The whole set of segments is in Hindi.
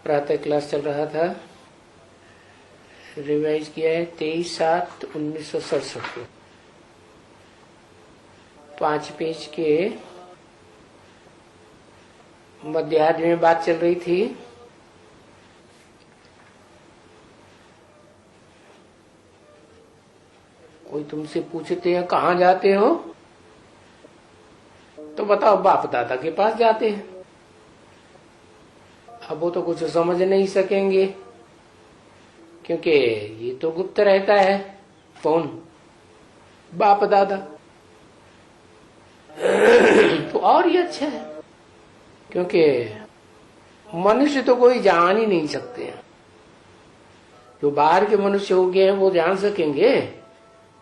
प्रातः क्लास चल रहा था, रिवाइज किया है 23/7/1967 को। 5 पेज के मध्यार्ध में बात चल रही थी। कोई तुमसे पूछते हैं कहाँ जाते हो, तो बताओ बाप दादा के पास जाते हैं। अब वो तो कुछ समझ नहीं सकेंगे क्योंकि ये तो गुप्त रहता है। कौन? बाप दादा। तो और ये अच्छा है क्योंकि मनुष्य तो कोई जान ही नहीं सकते हैं। जो बाहर के मनुष्य हो गए हैं वो जान सकेंगे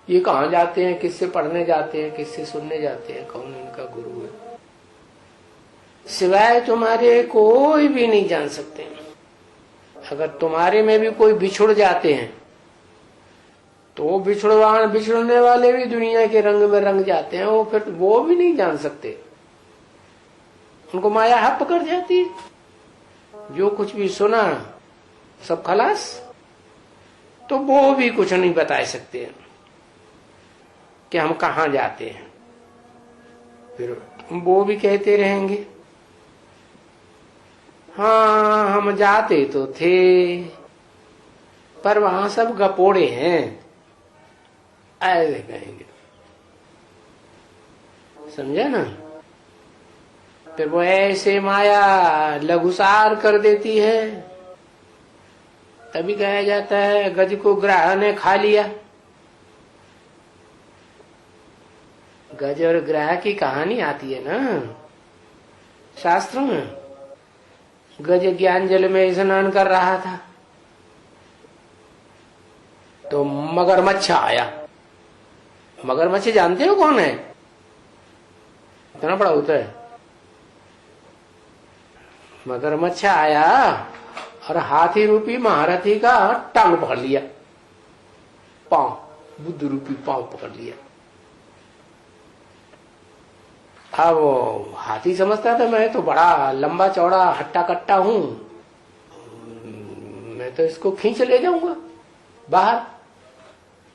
ये कहाँ जाते हैं, किससे पढ़ने जाते हैं, किससे सुनने जाते हैं, कौन इनका गुरु है। सिवाय तुम्हारे कोई भी नहीं जान सकते। अगर तुम्हारे में भी कोई बिछुड़ जाते हैं तो बिछुड़ने वाले भी दुनिया के रंग में रंग जाते हैं। वो फिर वो भी नहीं जान सकते, उनको माया हप कर जाती है। जो कुछ भी सुना सब खलास, तो वो भी कुछ नहीं बता सकते कि हम कहाँ जाते हैं। फिर वो भी कहते रहेंगे हाँ हम जाते तो थे पर वहां सब गपोड़े हैं, ऐसे कहेंगे। समझे ना? फिर वो ऐसे माया लघुसार कर देती है। तभी कहा जाता है गज को ग्राह ने खा लिया। गज और ग्राह की कहानी आती है ना शास्त्रों में। गज ज्ञान जल में स्नान कर रहा था तो मगरमच्छ आया। मगरमच्छ जानते हो कौन है? इतना बड़ा होता है। मगरमच्छ आया और हाथी रूपी महारथी का टांग पकड़ लिया, पांव, बुद्ध रूपी पांव पकड़ लिया। अब वो हाथी समझता था मैं तो बड़ा लंबा चौड़ा हट्टा कट्टा हूं, मैं तो इसको खींच ले जाऊंगा बाहर।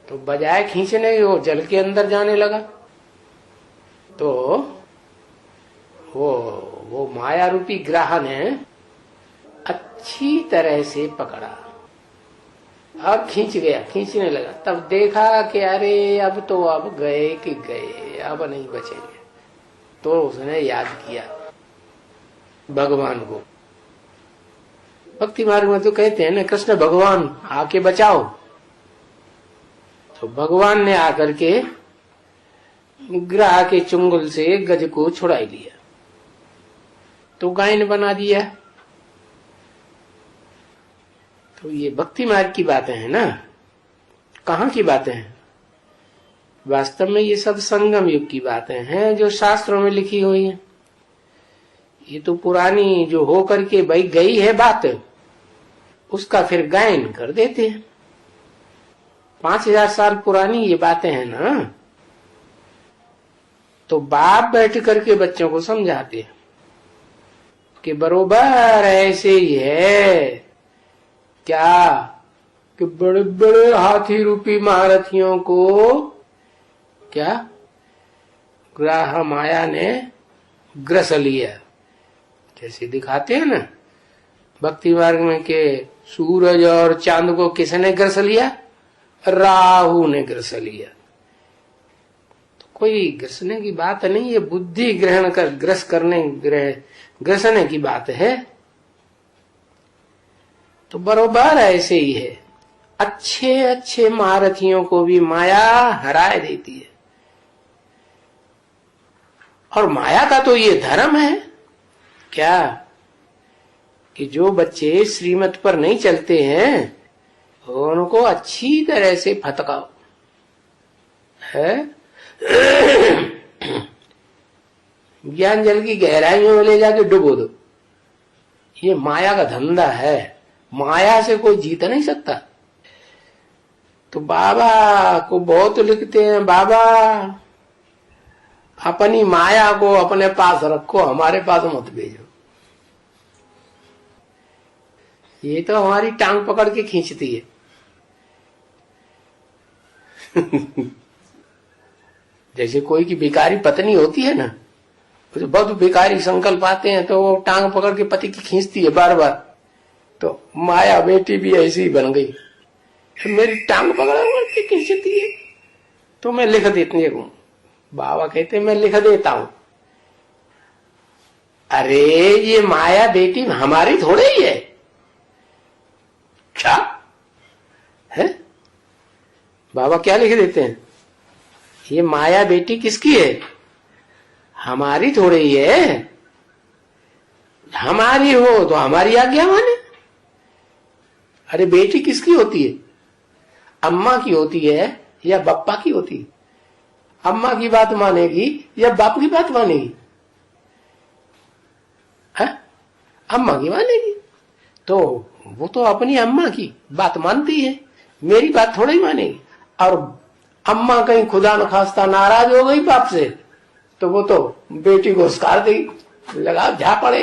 तो बजाय खींचने वो जल के अंदर जाने लगा। तो वो माया रूपी ग्राह ने अच्छी तरह से पकड़ा और खींच गया, खींचने लगा। तब देखा कि अरे अब तो अब गए कि गए, अब नहीं बचेंगे। तो उसने याद किया भगवान को। भक्ति मार्ग में तो कहते हैं ना कृष्ण भगवान आके बचाओ। तो भगवान ने आकर के ग्राह के चुंगल से गज को छुड़ा लिया, तो गायन बना दिया। तो ये भक्ति मार्ग की बातें हैं ना। कहाँ की बातें हैं? वास्तव में ये सब संगम युग की बातें हैं जो शास्त्रों में लिखी हुई हैं। ये तो पुरानी जो हो करके भाई गई है बात, उसका फिर गायन कर देते हैं। 5000 साल पुरानी ये बातें हैं ना, तो बाप बैठ करके बच्चों को समझाते हैं कि बरोबर ऐसे ही है। क्या कि बड़े बड़े हाथी रूपी महारथियों को क्या ग्राह माया ने ग्रस लिया। जैसे दिखाते हैं ना भक्ति मार्ग में के सूरज और चांद को किसने ग्रस लिया? राहु ने ग्रस लिया। तो कोई ग्रसने की बात नहीं, ये बुद्धि ग्रहण कर ग्रसने की बात है। तो बरोबर ऐसे ही है। अच्छे अच्छे महारथियों को भी माया हराए देती है। और माया का तो ये धर्म है क्या कि जो बच्चे श्रीमत पर नहीं चलते हैं उनको अच्छी तरह से फटकाओ है। ज्ञान जल की गहराइयों में ले जाके डुबो दो। ये माया का धंधा है। माया से कोई जीत नहीं सकता। तो बाबा को बहुत लिखते हैं, बाबा अपनी माया को अपने पास रखो, हमारे पास मत भेजो। ये तो हमारी टांग पकड़ के खींचती है। जैसे कोई की भिखारी पत्नी होती है ना, तो बहुत भिखारी संकल्प आते हैं तो वो टांग पकड़ के पति की खींचती है बार बार। तो माया बेटी भी ऐसी ही बन गई, मेरी टांग पकड़ के खींचती है तो मैं लिख देती हूँ। बाबा कहते मैं लिख देता हूं। अरे ये माया बेटी हमारी थोड़ी ही है क्या है? बाबा क्या लिख देते हैं, ये माया बेटी किसकी है? हमारी थोड़ी ही है। हमारी हो तो हमारी आज्ञा माने। अरे बेटी किसकी होती है? अम्मा की होती है या बप्पा की होती है? अम्मा की बात मानेगी या बाप की बात मानेगी? है? अम्मा की मानेगी। तो वो तो अपनी अम्मा की बात मानती है, मेरी बात थोड़ी मानेगी। और अम्मा कहीं खुदा न खास्ता नाराज हो गई बाप से तो वो तो बेटी को उसकार देगी, लगा जा पड़े,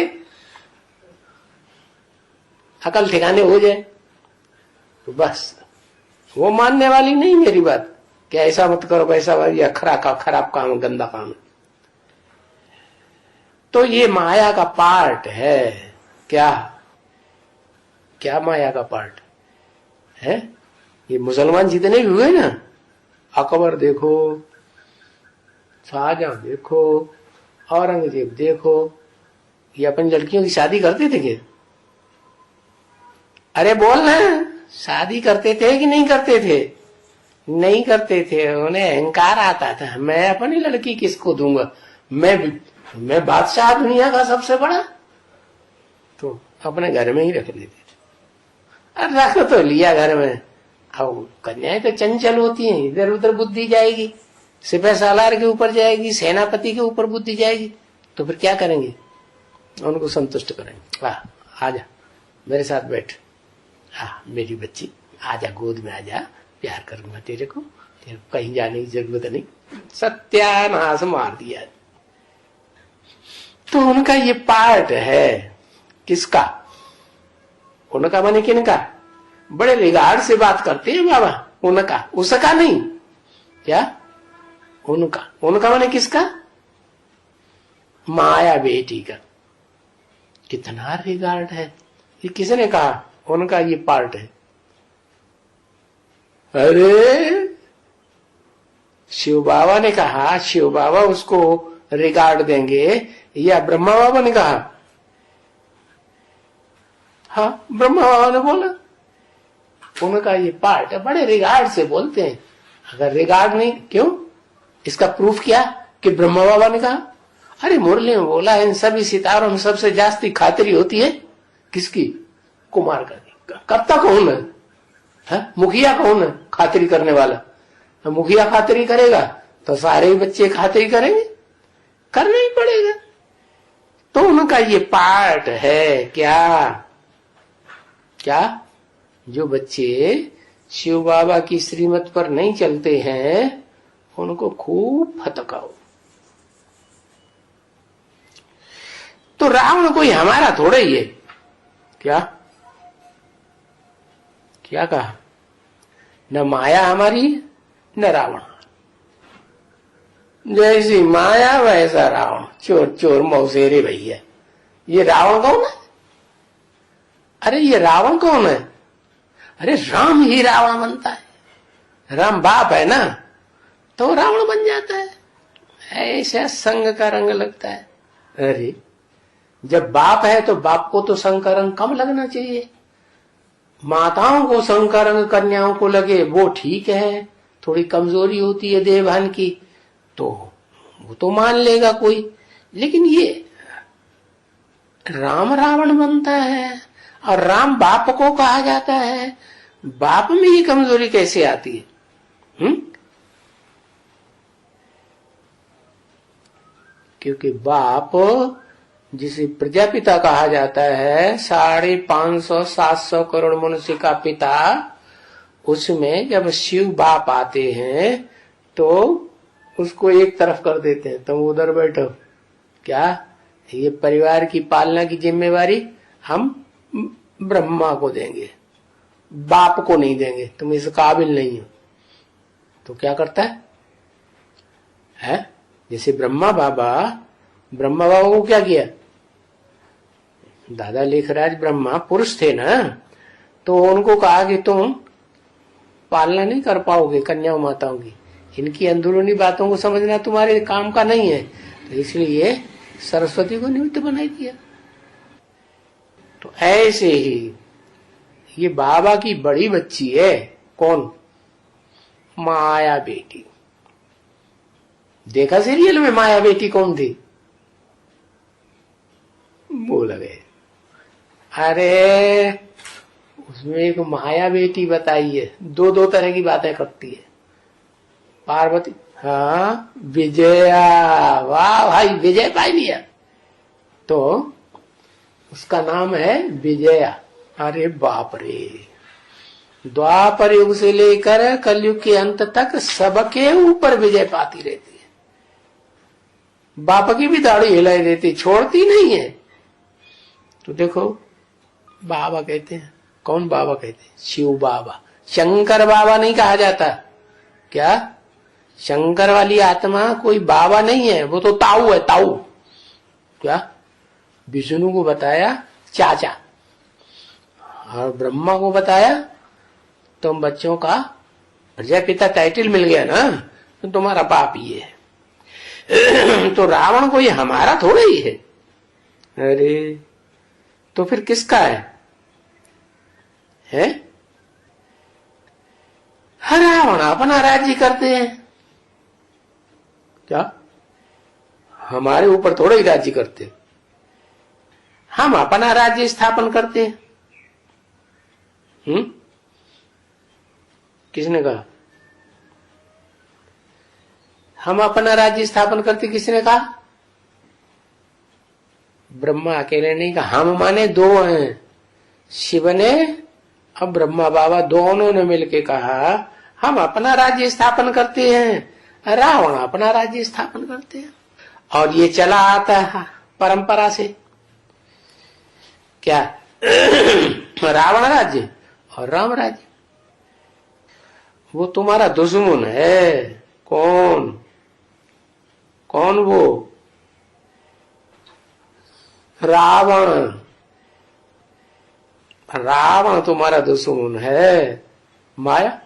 अकल ठिकाने हो जाए। तो बस वो मानने वाली नहीं मेरी बात, क्या ऐसा मत करो वैसा, या खराब काम, गंदा काम। तो ये माया का पार्ट है। क्या क्या माया का पार्ट है? ये मुसलमान जितने भी हुए ना, अकबर देखो, शाहजहां देखो, औरंगजेब देखो, ये अपनी लड़कियों की शादी करते थे क्या? अरे बोल ना, शादी करते थे कि नहीं करते थे? नहीं करते थे। उन्हें अहंकार आता था, मैं अपनी लड़की किसको दूंगा, मैं बादशाह दुनिया का सबसे बड़ा, तो अपने घर में ही रख लेते थे। और रख तो लिया घर में। अब कन्याएं तो चंचल होती हैं, इधर उधर बुद्धि जाएगी, सिपह सालार के ऊपर जाएगी, सेनापति के ऊपर बुद्धि जाएगी, तो फिर क्या करेंगे? उनको संतुष्ट करेंगे। वाह, आजा मेरे साथ बैठ, हाँ मेरी बच्ची आजा, गोद में आजा, प्यार करूंगा तेरे को कहीं जाने की जरूरत नहीं। सत्यानाश मार दिया। तो उनका ये पार्ट है। किसका? उनका माने किनका? बड़े रिगार्ड से बात करते हैं बाबा। उनका, उसका नहीं। क्या? उनका। उनका माने किसका? माया बेटी का। कितना रिगार्ड है, ये किसने कहा? उनका ये पार्ट है। अरे शिव बाबा ने कहा, शिव बाबा उसको रिगार्ड देंगे या ब्रह्मा बाबा ने कहा? हाँ, ब्रह्मा बाबा ने बोला उनका ये पार्ट है। बड़े रिगार्ड से बोलते हैं। अगर रिगार्ड नहीं, क्यों? इसका प्रूफ क्या कि ब्रह्मा बाबा ने कहा? अरे मुरली में बोला इन सभी सितारों में सबसे जास्ती खातिरी होती है किसकी? कुमार का। करता कौन है? मुखिया कौन है खातिरी करने वाला? तो मुखिया खातिरी करेगा तो सारे ही बच्चे खातिरी करेंगे, करना ही पड़ेगा। तो उनका ये पार्ट है। क्या क्या? जो बच्चे शिव बाबा की श्रीमत पर नहीं चलते हैं उनको खूब फटकाओ। तो रावण कोई हमारा थोड़ा ही है। क्या क्या कहा? न माया हमारी न रावण। जैसी माया वैसा रावण, चोर चोर मौसेरे भैया। ये रावण कौन है? अरे ये रावण कौन है? अरे राम ही रावण बनता है। राम बाप है ना, तो रावण बन जाता है। ऐसा संग का रंग लगता है। अरे जब बाप है तो बाप को तो संग का रंग कम लगना चाहिए। माताओं को संग का रंग कन्याओं को लगे वो ठीक है, थोड़ी कमजोरी होती है देहभान की, तो वो तो मान लेगा कोई। लेकिन ये राम रावण बनता है और राम बाप को कहा जाता है। बाप में ये कमजोरी कैसे आती है? क्योंकि बाप जिसे प्रजापिता कहा जाता है, 550-700 करोड़ मनुष्य का पिता, उसमें जब शिव बाप आते हैं तो उसको एक तरफ कर देते हैं, तुम उधर बैठो। क्या? ये परिवार की पालना की जिम्मेवारी हम ब्रह्मा को देंगे, बाप को नहीं देंगे, तुम इस काबिल नहीं हो। तो क्या करता है? जैसे ब्रह्मा बाबा को क्या किया? दादा लेखराज ब्रह्मा पुरुष थे ना, तो उनको कहा कि तुम पालना नहीं कर पाओगे कन्या माताओं की, इनकी अंदरूनी बातों को समझना तुम्हारे काम का नहीं है, तो इसलिए सरस्वती को निमित्त बनाई दिया। तो ऐसे ही ये बाबा की बड़ी बच्ची है, कौन? माया बेटी। देखा सीरियल में माया बेटी कौन थी? बोल गए। अरे उसमें एक माया बेटी बताई है, दो तरह की बातें करती है। पार्वती, हाँ विजया, वाह भाई विजय पाई लिया। तो उसका नाम है विजया। अरे बाप रे, द्वापर युग से लेकर कलयुग के अंत तक सबके ऊपर विजय पाती रहती है। बाप की भी दाढ़ी हिलाई देती, छोड़ती नहीं है। तो देखो बाबा कहते हैं, कौन बाबा कहते हैं? शिव बाबा। शंकर बाबा नहीं कहा जाता। क्या? शंकर वाली आत्मा कोई बाबा नहीं है, वो तो ताऊ है, ताऊ। क्या? विष्णु को बताया चाचा, और ब्रह्मा को बताया तुम बच्चों का प्रजापिता टाइटल मिल गया ना, तो तुम्हारा बाप ही है। तो रावण को ये हमारा थोड़ा ही है। अरे तो फिर किसका है? रावण अपना राज्य करते हैं। क्या? हमारे ऊपर थोड़ा ही राज्य करते हैं, हम अपना राज्य स्थापन करते हैं। किसने कहा हम अपना राज्य स्थापन करते? किसने कहा? ब्रह्मा अकेले नहीं कहा, हम माने दो हैं, शिव ने और ब्रह्मा बाबा दोनों ने मिलके कहा हम अपना राज्य स्थापन करते हैं, रावण अपना राज्य स्थापन करते हैं। और ये चला आता है परंपरा से। क्या? रावण राज्य और राम राज्य। वो तुम्हारा दुश्मन है। कौन? कौन वो? रावण। रावण तुम्हारा दुश्मन है। माया,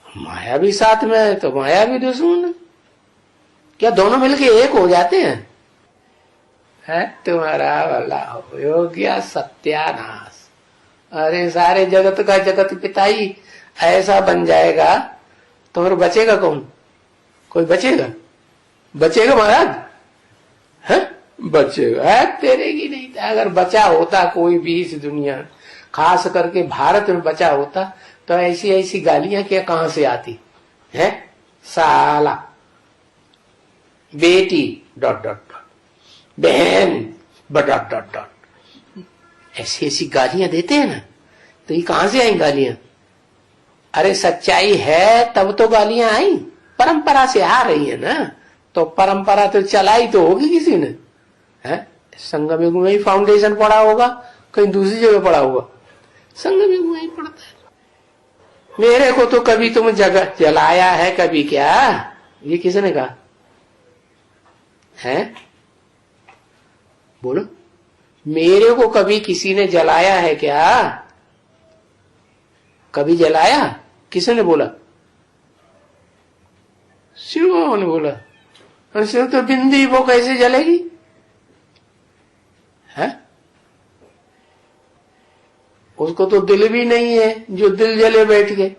माया भी साथ में है, तो माया भी दुश्मन है। क्या दोनों मिलके एक हो जाते हैं? है तुम्हारा भला हो गया सत्यानाश। अरे सारे जगत का जगत पिता ही ऐसा बन जाएगा तो फिर बचेगा कौन? कोई बचेगा? बचेगा महाराज? है बचेगा? है तेरे की नहीं था। अगर बचा होता कोई भी इस दुनिया, खास करके भारत में बचा होता, तो ऐसी ऐसी गालियां क्या कहां से आती है? साला, बेटी डॉट डॉट डॉट, बहन डॉट डॉट डॉट, ऐसी ऐसी गालियां देते हैं ना, तो ये कहां से आई गालियां? अरे सच्चाई है तब तो गालियां आई, परंपरा से आ रही है ना। तो परंपरा तो चलाई तो होगी किसी ने, है? संगम युग में ही फाउंडेशन पड़ा होगा, कहीं दूसरी जगह पड़ा होगा? संगम युग में ही पड़ता है। मेरे को तो कभी तुम जगह जलाया है कभी? क्या ये किसने कहा है? बोलो, मेरे को कभी किसी ने जलाया है क्या? कभी जलाया? किसने बोला? शिव बाबा ने बोला। और शिव तो बिंदी, वो कैसे जलेगी? है? उसको तो दिल भी नहीं है जो दिल जले बैठ के।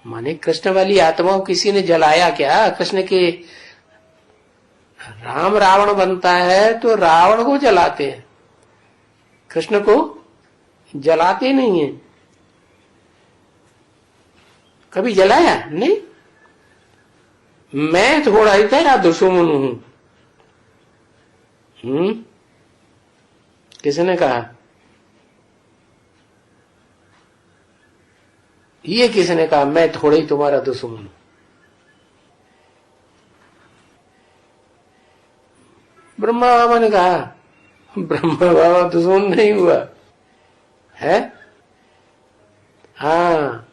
माने कृष्ण वाली आत्मा को किसी ने जलाया क्या? कृष्ण के राम रावण बनता है तो रावण को जलाते हैं, कृष्ण को जलाते नहीं है। कभी जलाया नहीं। मैं थोड़ा ही तेरा दुश्मन हूं। किसने कहा? ये किसने कहा मैं थोड़ा ही तुम्हारा दुश्मन हूं? ब्रह्मा बाबा ने कहा ब्रह्मा बाबा दुश्मन नहीं हुआ है। हाँ,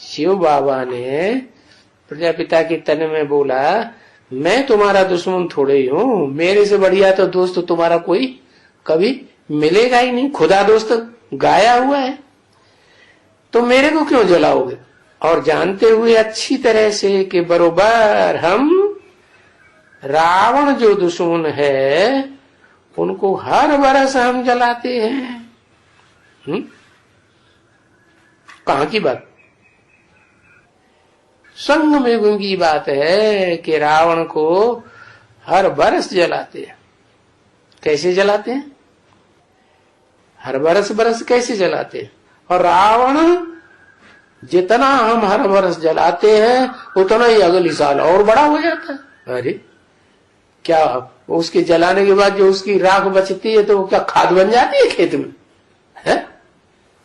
शिव बाबा ने प्रजापिता के तन में बोला, मैं तुम्हारा दुश्मन थोड़े ही हूं, मेरे से बढ़िया तो दोस्त तुम्हारा कोई कभी मिलेगा ही नहीं। खुदा दोस्त गाया हुआ है, तो मेरे को क्यों जलाओगे? और जानते हुए अच्छी तरह से कि बरोबर हम रावण जो दुश्मन है उनको हर बरस हम जलाते हैं। कहां की बात? संग में की बात है कि रावण को हर बरस जलाते हैं। कैसे जलाते हैं? हर बरस बरस कैसे जलाते हैं? और रावण जितना हम हर बरस जलाते हैं उतना ही अगली साल और बड़ा हो जाता है। अरे क्या उसके जलाने के बाद जो उसकी राख बचती है तो वो क्या खाद बन जाती है खेत में, है?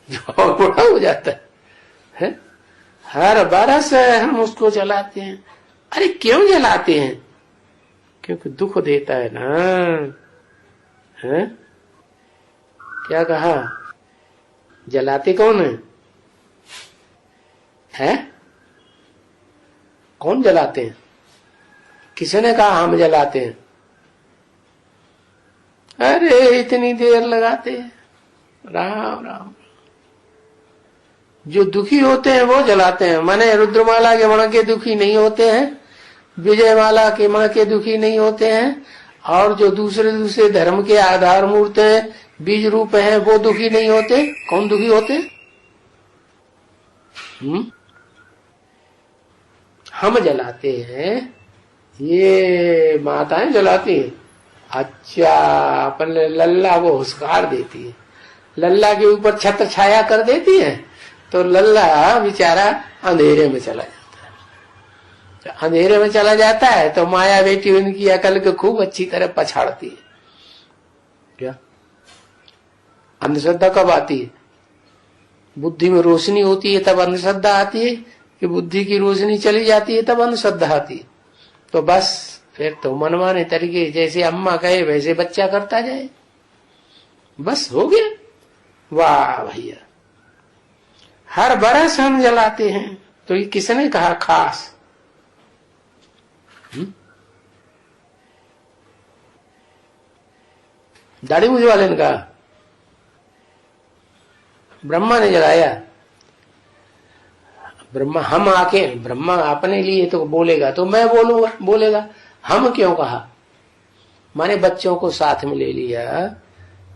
जो और बड़ा हो जाता है? हर बरस हम उसको जलाते हैं। अरे क्यों जलाते हैं? क्योंकि दुख देता है ना, है? क्या कहा? जलाते कौन है? कौन जलाते हैं? किसने कहा हम जलाते हैं? अरे इतनी देर लगाते हैं। राम राम। जो दुखी होते हैं वो जलाते हैं। माने रुद्रमाला के मण के दुखी नहीं होते हैं, विजयमाला के मण के दुखी नहीं होते हैं, और जो दूसरे दूसरे धर्म के आधार मूर्त हैं, बीज रूप हैं, वो दुखी नहीं होते। कौन दुखी होते? हम जलाते हैं, ये माताएं जलाती हैं। अच्छा, अपन लल्ला को हुस्कार देती है, लल्ला के ऊपर छत्र छाया कर देती है, तो लल्ला बेचारा अंधेरे में चला जाता है। अंधेरे में चला जाता है तो माया बेटी उनकी अकल को खूब अच्छी तरह पछाड़ती है। क्या अंधश्रद्धा कब आती है? बुद्धि में रोशनी होती है तब अंधश्रद्धा आती है, कि बुद्धि की रोशनी चली जाती है तब अंधश्रद्धा आती है? तो बस फिर तो मनमाने तरीके, जैसे अम्मा कहे वैसे बच्चा करता जाए, बस हो गया। वाह भैया, हर बरस हम जलाते हैं। तो ये किसने कहा खास? दाढ़ी मूछ वाले ने कहा? ब्रह्मा ने जलाया। ब्रह्मा हम आके ब्रह्मा अपने लिए तो बोलेगा तो मैं बोलूंगा, बोलेगा। हम क्यों कहा? माने बच्चों को साथ में ले लिया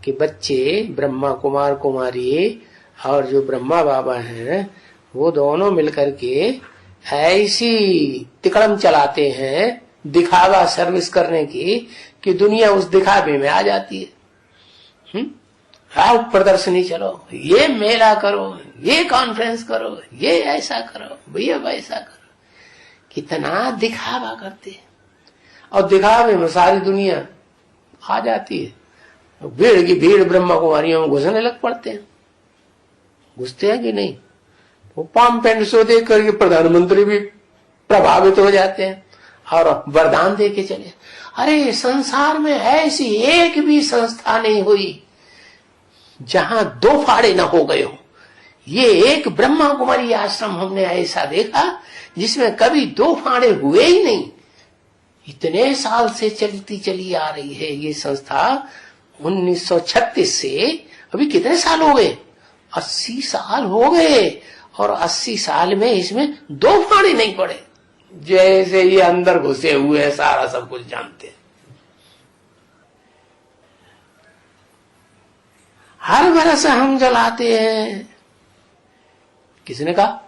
कि बच्चे ब्रह्मा कुमार कुमारी और जो ब्रह्मा बाबा हैं वो दोनों मिलकर के ऐसी तिकड़म चलाते हैं दिखावा सर्विस करने की कि दुनिया उस दिखावे में आ जाती है। आओ प्रदर्शनी चलो, ये मेला करो, ये कॉन्फ्रेंस करो, ये ऐसा करो, भैया वैसा करो। कितना दिखावा करते हैं, और दिखावे में सारी दुनिया आ जाती है। भीड़ की भीड़ ब्रह्मा कुमारियों में घुसने लग पड़ते हैं। घुसते हैं कि नहीं? वो पाम पेंट शो देख करके प्रधानमंत्री भी प्रभावित हो जाते हैं और वरदान दे के चले। अरे संसार में ऐसी एक भी संस्था नहीं हुई जहां दो फाड़े न हो गए हो। ये एक ब्रह्मा कुमारी आश्रम हमने ऐसा देखा जिसमें कभी दो फाड़े हुए ही नहीं। इतने साल से चलती चली आ रही है ये संस्था। 1936 से अभी कितने साल हो गए? 80 साल हो गए, और 80 साल में इसमें दो फाड़े नहीं पड़े। जैसे ये अंदर घुसे हुए हैं, सारा सब कुछ जानते हैं। हर बरस हम जलाते हैं। किसने कहा?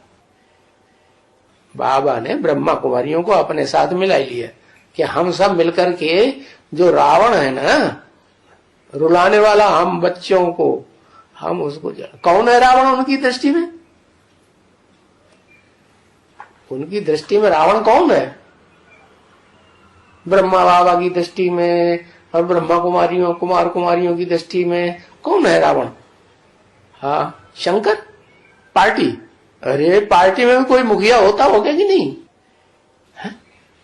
बाबा ने ब्रह्मा कुमारियों को अपने साथ मिला लिया कि हम सब मिलकर के जो रावण है ना, रुलाने वाला हम बच्चों को, हम उसको कौन है रावण उनकी दृष्टि में? उनकी दृष्टि में रावण कौन है? ब्रह्मा बाबा की दृष्टि में और ब्रह्मा कुमारियों कुमार कुमारियों की दृष्टि में कौन है रावण? हाँ, शंकर। पार्टी? अरे पार्टी में भी कोई मुखिया होता होगा कि नहीं है?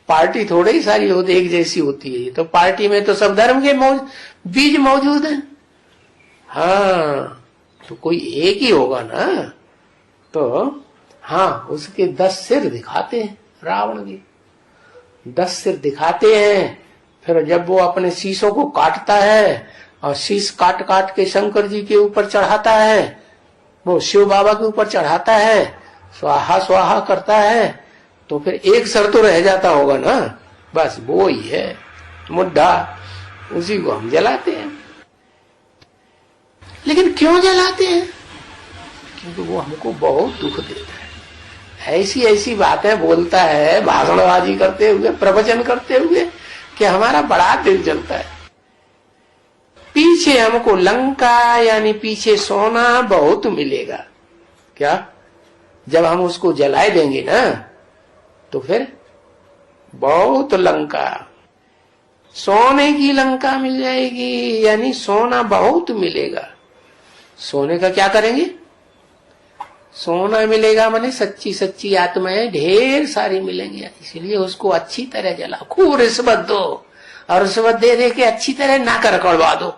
पार्टी थोड़े ही सारी होती, एक जैसी होती है। तो पार्टी में तो सब धर्म के बीज मौजूद हैं। हाँ, तो कोई एक ही होगा ना। तो हाँ, उसके 10 सिर दिखाते हैं, रावण के 10 सिर दिखाते हैं। फिर जब वो अपने शीशों को काटता है और शीश काट काट के शंकर जी के ऊपर चढ़ाता है, वो शिव बाबा के ऊपर चढ़ाता है, स्वाहा स्वाहा करता है, तो फिर एक सर तो रह जाता होगा ना, बस वो ही है मुद्दा, उसी को हम जलाते हैं। लेकिन क्यों जलाते हैं? क्योंकि वो हमको बहुत दुख देता है। ऐसी ऐसी बातें बोलता है भाषणबाजी करते हुए, प्रवचन करते हुए, कि हमारा बड़ा दिल जलता है। पीछे हमको लंका यानी पीछे सोना बहुत मिलेगा। क्या? जब हम उसको जलाए देंगे ना, तो फिर बहुत लंका, सोने की लंका मिल जाएगी, यानी सोना बहुत मिलेगा। सोने का क्या करेंगे? सोना मिलेगा माने सच्ची सच्ची आत्माएं ढेर सारी मिलेंगी। इसलिए उसको अच्छी तरह जलाओ, खूब रिश्वत दो, और रिश्वत दे दे के अच्छी तरह नाक रखड़वा दो।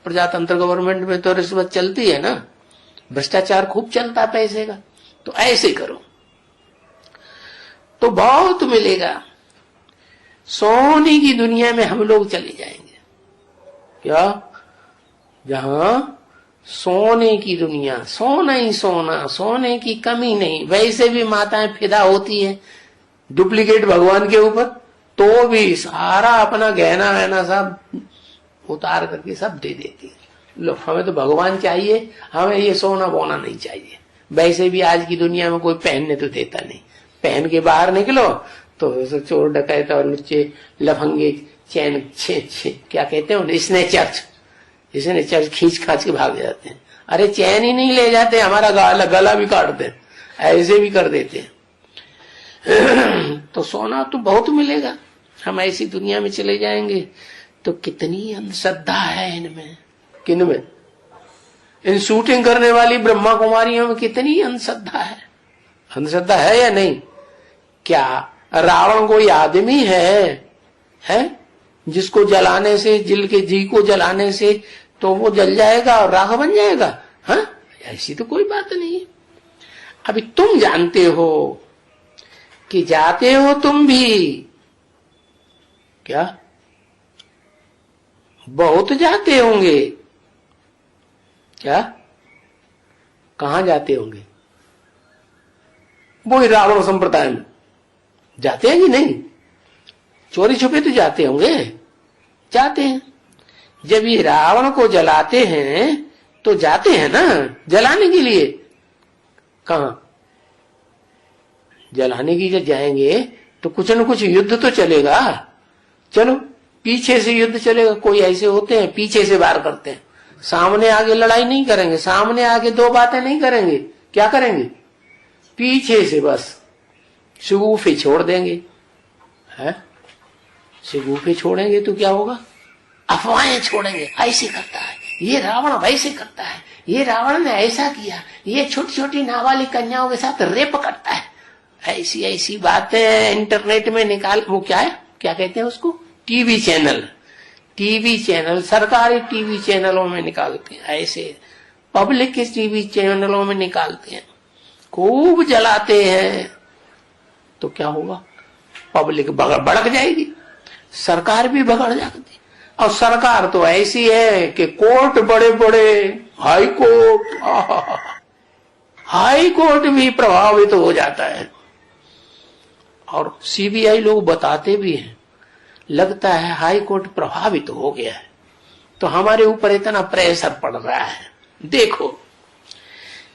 प्रजातंत्र गवर्नमेंट में तो रिश्वत चलती है ना, भ्रष्टाचार खूब चलता है पैसे का। तो ऐसे करो तो बहुत मिलेगा। सोने की दुनिया में हम लोग चले जाएंगे। क्या? जहां सोने की दुनिया, सोना ही सोना, सोने की कमी नहीं। वैसे भी माताएं फिदा होती है डुप्लीकेट भगवान के ऊपर, तो भी सारा अपना गहना वहना सब उतार करके सब दे देती है। लो, हमें तो भगवान चाहिए, हमें ये सोना बोना नहीं चाहिए। वैसे भी आज की दुनिया में कोई पहनने तो देता नहीं। पहन के बाहर निकलो तो चोर डकैत और लुच्चे लफंगे चैन क्या कहते हैं, स्नेचर्स खींच खाच के भाग जाते हैं। अरे चैन ही नहीं ले जाते, हमारा गला भी काटते हैं, ऐसे भी कर देते हैं। तो सोना तो बहुत मिलेगा, हम ऐसी दुनिया में चले जाएंगे। तो कितनी अंधश्रद्धा है इनमें, किनमें? इन शूटिंग करने वाली ब्रह्मा कुमारियों में कितनी अंधश्रद्धा है। अंधश्रद्धा है या नहीं? क्या रावण कोई आदमी है जिसको जलाने से, जिल के जी को जलाने से तो वो जल जाएगा और राख बन जाएगा? हाँ, ऐसी तो कोई बात नहीं है। अभी तुम जानते हो कि जाते हो तुम भी, क्या बहुत जाते होंगे? क्या? कहां जाते होंगे? वो रावण संप्रदाय में जाते हैं कि नहीं? चोरी छुपे तो जाते होंगे, जाते हैं। जब ये रावण को जलाते हैं तो जाते हैं ना जलाने के लिए। कहां जलाने की? जब जाएंगे तो कुछ न कुछ युद्ध तो चलेगा। चलो पीछे से युद्ध चलेगा। कोई ऐसे होते हैं पीछे से वार करते हैं, सामने आगे लड़ाई नहीं करेंगे, सामने आगे दो बातें नहीं करेंगे। क्या करेंगे? पीछे से बस शगुफे छोड़ देंगे। है शगुफे छोड़ेंगे तो क्या होगा? अफवाहें छोड़ेंगे। ऐसे करता है ये रावण, वैसे करता है ये रावण ने ऐसा किया, ये छोटी छोटी नाबालिग कन्याओं के साथ रेप करता है। ऐसी ऐसी बातें इंटरनेट में निकाल, वो क्या है, क्या कहते हैं उसको, टीवी चैनल, सरकारी टीवी चैनलों में निकालते हैं। ऐसे पब्लिक के टीवी चैनलों में निकालते हैं, खूब जलाते हैं। तो क्या होगा? पब्लिक भड़क जाएगी, सरकार भी भगड़ जाती। और सरकार तो ऐसी है कि कोर्ट बड़े बड़े, हाई कोर्ट भी प्रभावित हो जाता है। और सीबीआई लोग बताते भी हैं, लगता है हाई कोर्ट प्रभावित हो गया है, तो हमारे ऊपर इतना प्रेशर पड़ रहा है। देखो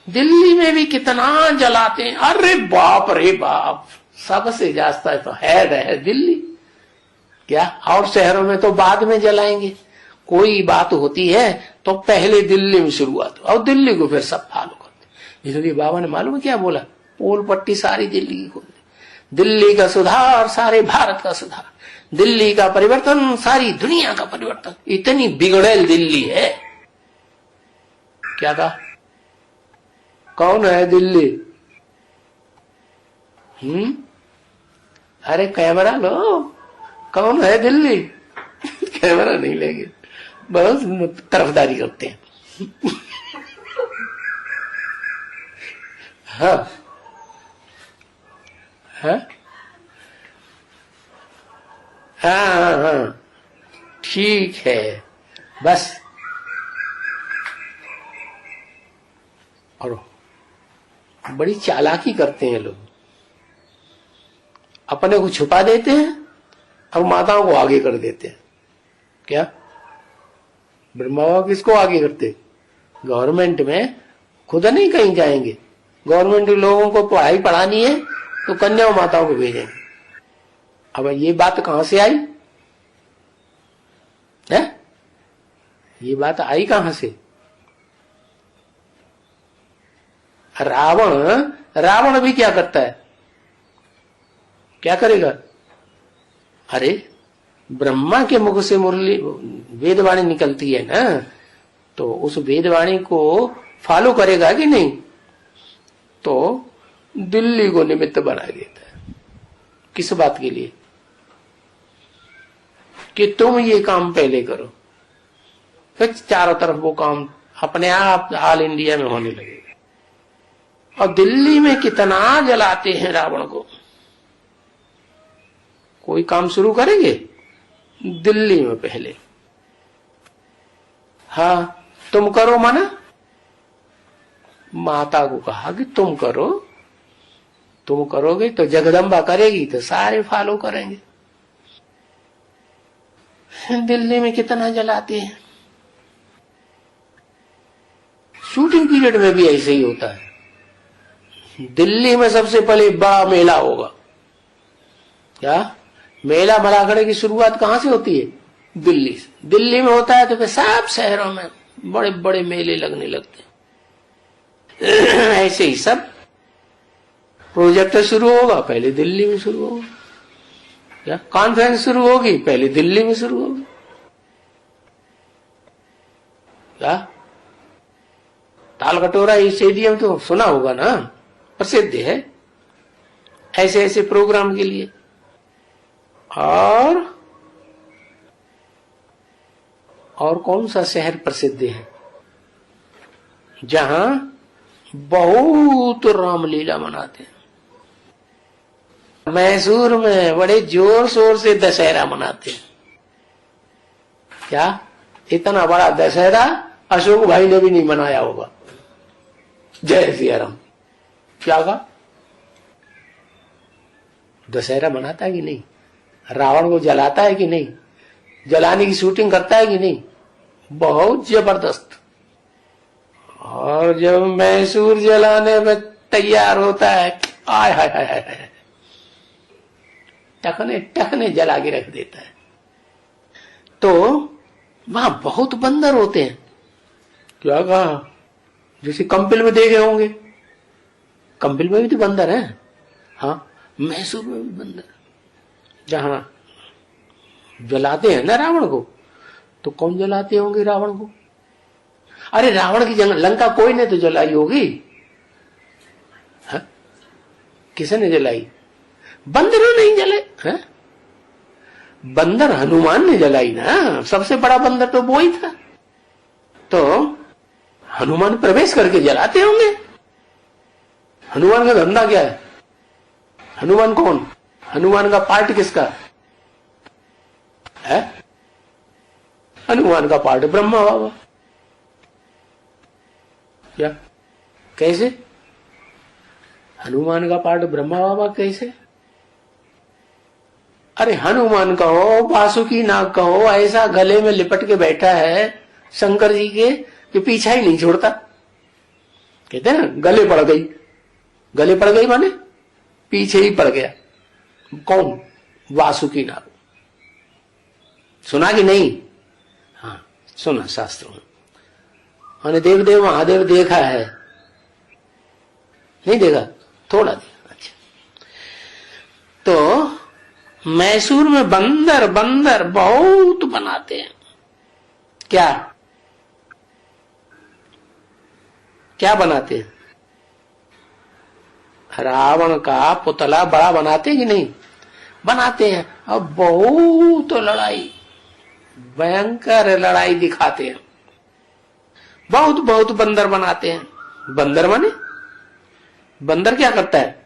दिल्ली में भी कितना जलाते हैं। अरे बाप रे बाप, सबसे ज्यादा तो है दिल्ली। क्या? और शहरों में तो बाद में जलाएंगे। कोई बात होती है तो पहले दिल्ली में शुरुआत, और दिल्ली को फिर सब फॉलो करते। इसलिए बाबा ने मालूम क्या बोला? पोल पट्टी सारी दिल्ली की खोल दी। दिल्ली का सुधार सारे भारत का सुधार, दिल्ली का परिवर्तन सारी दुनिया का परिवर्तन। इतनी बिगड़ेल दिल्ली है। क्या कहा? कौन है दिल्ली? अरे कैमरा लो, कौन है दिल्ली? कैमरा नहीं लेंगे, बहुत तरफदारी करते हैं। हाँ हाँ हाँ हाँ, ठीक है, बस। और बड़ी चालाकी करते हैं लोग, अपने को छुपा देते हैं और माताओं को आगे कर देते हैं। क्या ब्रह्मा बाबा किसको आगे करते? गवर्नमेंट में खुद नहीं कहीं जाएंगे, गवर्नमेंट के लोगों को पढ़ाई पढ़ानी है तो कन्या माताओं को भेजेंगे। अब ये बात कहां से आई है? ये बात आई कहां से? रावण भी क्या करता है? क्या करेगा? अरे ब्रह्मा के मुख से मुरली वेदवाणी निकलती है ना, तो उस वेदवाणी को फॉलो करेगा कि नहीं? तो दिल्ली को निमित्त बना देता है। किस बात के लिए? कि तुम ये काम पहले करो, फिर चारों तरफ वो काम अपने आप ऑल इंडिया में होने लगेगा। और दिल्ली में कितना जलाते हैं रावण को। कोई काम शुरू करेंगे दिल्ली में पहले, हाँ तुम करो मना। माता को कहा कि तुम करो, तुम करोगे तो जगदम्बा करेगी तो सारे फॉलो करेंगे। दिल्ली में कितना जलाते हैं। शूटिंग पीरियड में भी ऐसे ही होता है। दिल्ली में सबसे पहले बड़ा मेला होगा। क्या मेला मलाखड़े की शुरुआत कहां से होती है? दिल्ली से। दिल्ली में होता है तो फिर सब शहरों में बड़े बड़े मेले लगने लगते हैं। ऐसे ही सब प्रोजेक्ट शुरू होगा पहले दिल्ली में शुरू होगा, या कॉन्फ्रेंस शुरू होगी पहले दिल्ली में शुरू होगी। क्या ताल कटोरा स्टेडियम तो सुना होगा ना, प्रसिद्ध है ऐसे ऐसे प्रोग्राम के लिए। और कौन सा शहर प्रसिद्ध है जहां बहुत रामलीला मनाते हैं? मैसूर में बड़े जोर शोर से दशहरा मनाते हैं। क्या इतना बड़ा दशहरा अशोक भाई ने भी नहीं मनाया होगा। जय सिया राम। क्या कहा? दशहरा मनाता है कि नहीं? रावण को जलाता है कि नहीं? जलाने की शूटिंग करता है कि नहीं? बहुत जबरदस्त। और जब मैसूर जलाने में तैयार होता है, आय हाय हाय हाय, टकने टकने जला के रख देता है। तो वहां बहुत बंदर होते हैं। क्या कहा? जैसे कंपिल में देखे होंगे, कंपिल में भी तो बंदर है। हाँ, मैसूर में भी बंदर। जहां जलाते हैं ना रावण को, तो कौन जलाते होंगे रावण को? अरे रावण की लंका कोई ने तो जलाई होगी। किसने जलाई? बंदरों नहीं जले है? बंदर हनुमान ने जलाई ना, सबसे बड़ा बंदर तो वो ही था। तो हनुमान प्रवेश करके जलाते होंगे। हनुमान का धंधा क्या है? हनुमान कौन? हनुमान का पार्ट किसका है? हनुमान का पार्ट ब्रह्मा बाबा। क्या कैसे? हनुमान का पार्ट ब्रह्मा बाबा कैसे? अरे हनुमान कहो, वासुकी नाग कहो, ऐसा गले में लिपट के बैठा है शंकर जी के कि पीछा ही नहीं छोड़ता। कहते हैं ना गले पड़ गई। गले पड़ गई माने पीछे ही पड़ गया। कौन? वासुकी नाग। सुना कि नहीं? हाँ सुना शास्त्रों में। मैंने देवदेव महादेव देखा है? नहीं देखा? थोड़ा देखा। अच्छा, तो मैसूर में बंदर बंदर बहुत बनाते हैं। क्या क्या बनाते हैं? रावण का पुतला बड़ा बनाते कि नहीं? बनाते हैं और बहुत लड़ाई, भयंकर लड़ाई दिखाते हैं। बहुत बहुत बंदर बनाते हैं। बंदर माने बंदर क्या करता है,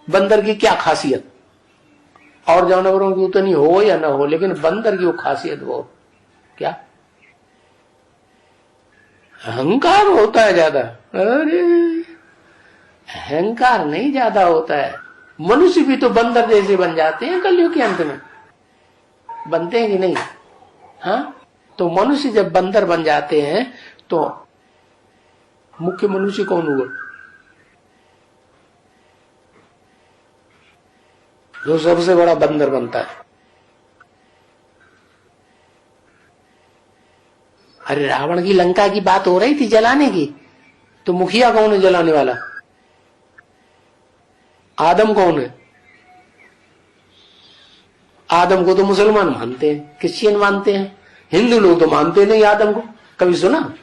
बंदर की क्या खासियत, और जानवरों की उतनी हो या ना हो, लेकिन बंदर की वो खासियत वो क्या, अहंकार होता है ज्यादा। अरे अहंकार नहीं ज्यादा होता है। मनुष्य भी तो बंदर जैसे बन जाते हैं कलयुग के अंत में, बनते हैं कि नहीं? हाँ, तो मनुष्य जब बंदर बन जाते हैं तो मुख्य मनुष्य कौन हुआ? जो सबसे बड़ा बंदर बनता है। अरे रावण की लंका की बात हो रही थी जलाने की, तो मुखिया कौन है जलाने वाला? आदम कौन है? आदम को तो मुसलमान मानते हैं, क्रिश्चियन मानते हैं, हिंदू लोग तो मानते नहीं आदम को। कभी सुना?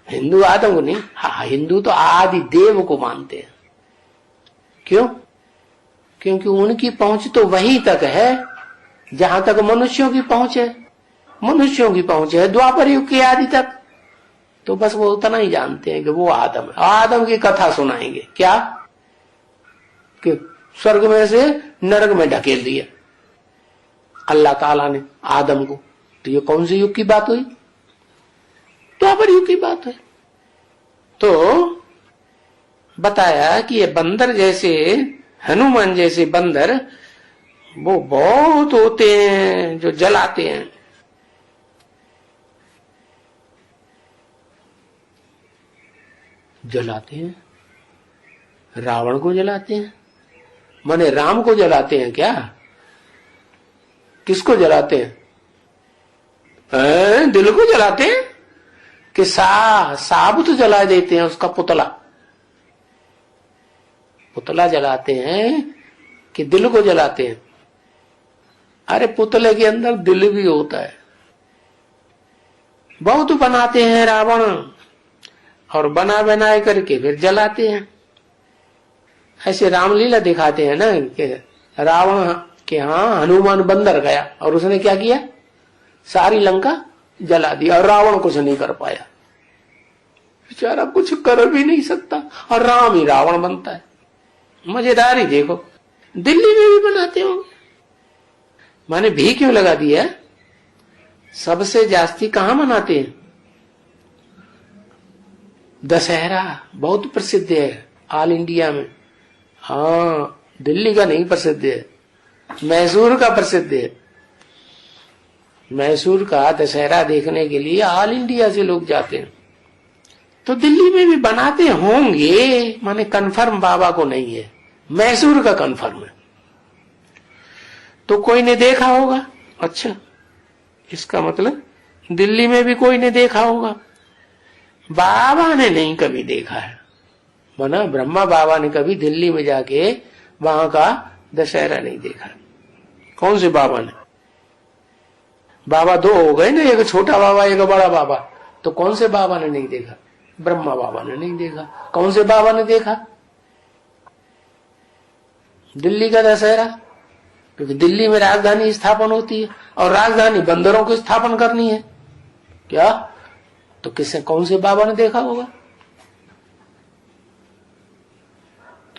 हिंदू आदम को नहीं, हाँ हिंदू तो आदि देव को मानते हैं। क्यों? क्योंकि उनकी पहुंच तो वहीं तक है जहां तक मनुष्यों की पहुंच है। मनुष्यों की पहुंच है द्वापर युग के आदि तक, तो बस वो उतना ही जानते हैं कि वो आदम है। आदम की कथा सुनाएंगे क्या, कि स्वर्ग में से नरक में ढकेल दिया अल्लाह ताला ने आदम को। तो ये कौन से युग की बात हुई? द्वापर युग की बात है। तो बताया कि ये बंदर जैसे, हनुमान जैसे बंदर वो बहुत होते हैं जो जलाते हैं। जलाते हैं, रावण को जलाते हैं, माने राम को जलाते हैं क्या? किसको जलाते हैं? दिल को जलाते हैं कि साबुत जला देते हैं उसका पुतला। पुतला जलाते हैं कि दिल को जलाते हैं? अरे पुतले के अंदर दिल भी होता है। बहुत बनाते हैं रावण, और बना बनाए करके फिर जलाते हैं। ऐसे रामलीला दिखाते हैं ना कि रावण के यहाँ हनुमान बंदर गया और उसने क्या किया, सारी लंका जला दी, और रावण कुछ नहीं कर पाया, बेचारा कुछ कर भी नहीं सकता, और राम ही रावण बनता है। मजेदारी देखो, दिल्ली में भी बनाते होंगे। माने भी क्यों लगा दिया? सबसे जास्ती कहां मनाते हैं? दशहरा बहुत प्रसिद्ध है ऑल इंडिया में। हाँ, दिल्ली का नहीं प्रसिद्ध है, मैसूर का प्रसिद्ध है। मैसूर का दशहरा देखने के लिए ऑल इंडिया से लोग जाते हैं। तो दिल्ली में भी बनाते होंगे, माने कंफर्म बाबा को नहीं है, मैसूर का कंफर्म है। तो कोई ने देखा होगा। अच्छा, इसका मतलब दिल्ली में भी कोई ने देखा होगा। बाबा ने नहीं कभी देखा है, माना ब्रह्मा बाबा ने कभी दिल्ली में जाके वहां का दशहरा नहीं देखा। कौन से बाबा ने? बाबा दो हो गए ना, एक छोटा बाबा एक बड़ा बाबा। तो कौन से बाबा ने नहीं देखा? ब्रह्मा बाबा ने नहीं देखा। कौन से बाबा ने देखा? दिल्ली का दशहरा, क्योंकि दिल्ली में राजधानी स्थापन होती है, और राजधानी बंदरों को स्थापन करनी है क्या? तो किसने, कौन से बाबा ने देखा होगा?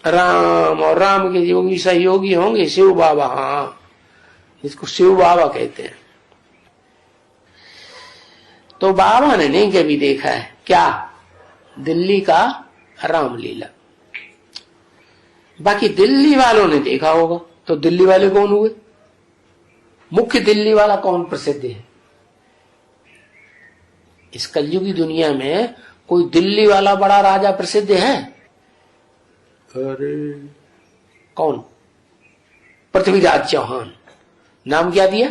राम, और राम के योगी सहयोगी होंगे शिव बाबा। हाँ, इसको शिव बाबा कहते हैं। तो बाबा ने नहीं कभी देखा है क्या? दिल्ली का रामलीला। बाकी दिल्ली वालों ने देखा होगा। तो दिल्ली वाले कौन हुए? मुख्य दिल्ली वाला कौन प्रसिद्ध है? इस कलयुगी दुनिया में कोई दिल्ली वाला बड़ा राजा प्रसिद्ध है? अरे कौन? पृथ्वीराज चौहान। नाम क्या दिया?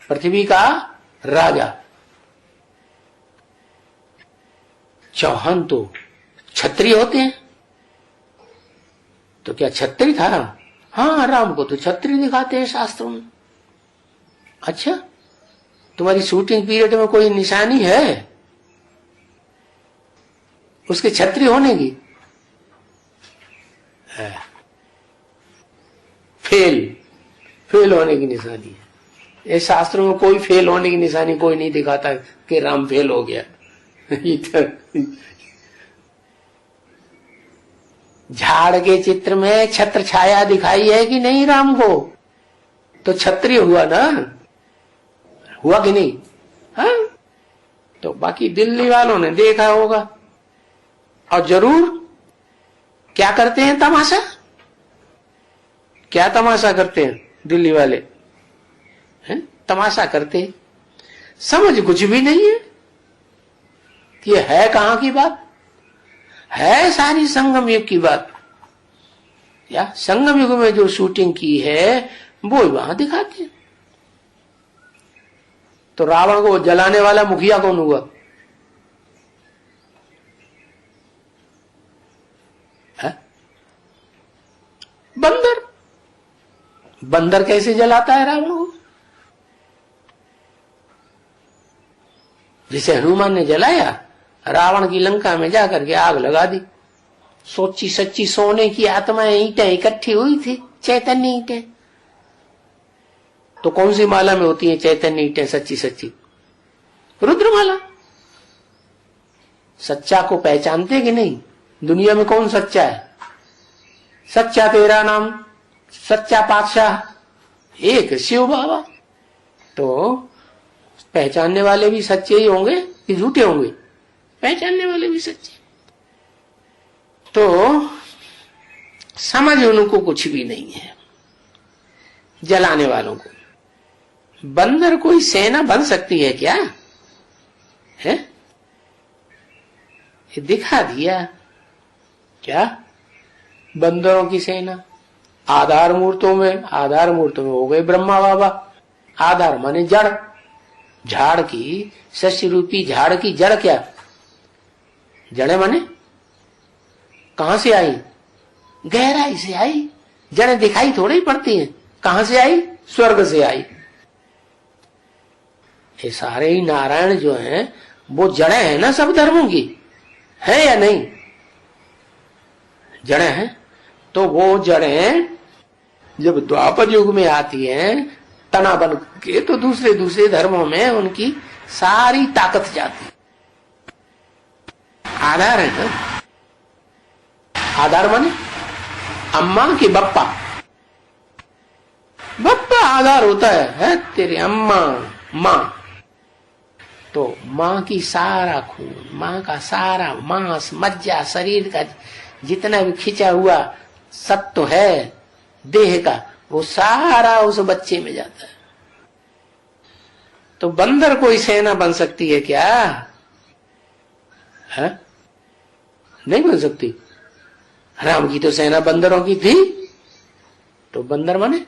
पृथ्वी का राजा। चौहान तो क्षत्रिय होते हैं। तो क्या क्षत्रिय था? हाँ, राम को तो क्षत्रिय दिखाते हैं शास्त्रों में। अच्छा, तुम्हारी शूटिंग पीरियड में कोई निशानी है उसके क्षत्रिय होने की? फेल होने की निशानी है। इस शास्त्रों में कोई फेल होने की निशानी कोई नहीं दिखाता कि राम फेल हो गया। झाड़ के चित्र में छत्र छाया दिखाई है कि नहीं राम को, तो क्षत्रिय हुआ ना, हुआ कि नहीं? हाँ, तो बाकी दिल्ली वालों ने देखा होगा और जरूर क्या करते हैं तमाशा, क्या तमाशा करते हैं दिल्ली वाले हैं? तमाशा करते हैं, समझ कुछ भी नहीं है कि ये है कहां की बात, है सारी संगम युग की बात। या संगम युग में जो शूटिंग की है वो वहां दिखाते हैं। तो रावण को जलाने वाला मुखिया कौन हुआ? है? बंदर। बंदर कैसे जलाता है रावण को? जिसे हनुमान ने जलाया, रावण की लंका में जाकर के आग लगा दी। सोची सच्ची सोने की आत्माएं ईंटें इकट्ठी हुई थी, चैतन्य ईंटें। तो कौन सी माला में होती है चैतन्य ईंटें सच्ची सच्ची? रुद्रमाला। सच्चा को पहचानते कि नहीं? दुनिया में कौन सच्चा है? सच्चा तेरा नाम, सच्चा पातशाह एक शिव बाबा। तो पहचानने वाले भी सच्चे ही होंगे कि झूठे होंगे? पहचानने वाले भी सच्चे। तो समझ उनको कुछ भी नहीं है, जलाने वालों को। बंदर कोई सेना बन सकती है क्या? है? ये दिखा दिया क्या बंदरों की सेना। आधार मूर्तों में हो गए ब्रह्मा बाबा। आधार माने जड़, झाड़ की, शस्य रूपी झाड़ की जड़ क्या? जड़े माने कहां से आई? गहराई से आई। जड़ें दिखाई थोड़ी पड़ती हैं। कहां से आई? स्वर्ग से आई। ये सारे ही नारायण जो हैं वो जड़ें हैं ना सब धर्मों की, है या नहीं? जड़ें हैं। तो वो जड़ें जब द्वापर युग में आती हैं तना बन के, तो दूसरे दूसरे धर्मों में उनकी सारी ताकत जाती। आधार है ना। आधार माने अम्मा की बप्पा। बप्पा आधार होता है तेरी अम्मा मां। तो मां की सारा खून, मां का सारा मांस मज्जा, शरीर का जितना भी खिंचा हुआ सत्व है देह का, वो सारा उस बच्चे में जाता है। तो बंदर कोई सेना बन सकती है क्या? है? नहीं बन सकती। राम की तो सेना बंदरों की थी। तो बंदर माने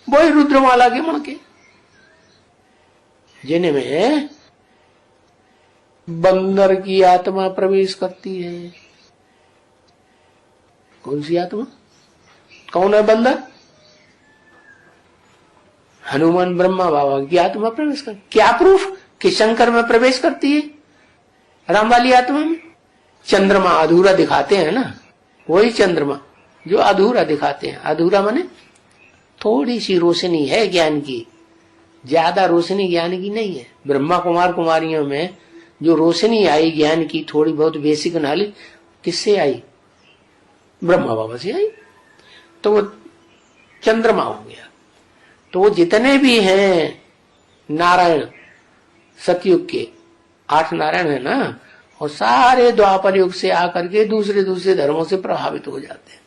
वही रुद्रमाला के मणके, जिनमें बंदर की आत्मा प्रवेश करती है। कौन सी आत्मा? कौन है बंदर? हनुमान ब्रह्मा बाबा की आत्मा प्रवेश कर। क्या प्रूफ कि शंकर में प्रवेश करती है राम वाली आत्मा में? चंद्रमा अधूरा दिखाते हैं ना, वही चंद्रमा जो अधूरा दिखाते हैं। अधूरा माने थोड़ी सी रोशनी है ज्ञान की, ज्यादा रोशनी ज्ञान की नहीं है। ब्रह्मा कुमार कुमारियों में जो रोशनी आई ज्ञान की, थोड़ी बहुत बेसिक नॉलेज किससे आई? ब्रह्मा बाबा से आई। तो वो चंद्रमा हो गया। तो वो जितने भी हैं नारायण सतयुग के 8 नारायण है ना, और सारे द्वापर युग से आकर के दूसरे दूसरे धर्मों से प्रभावित हो जाते हैं।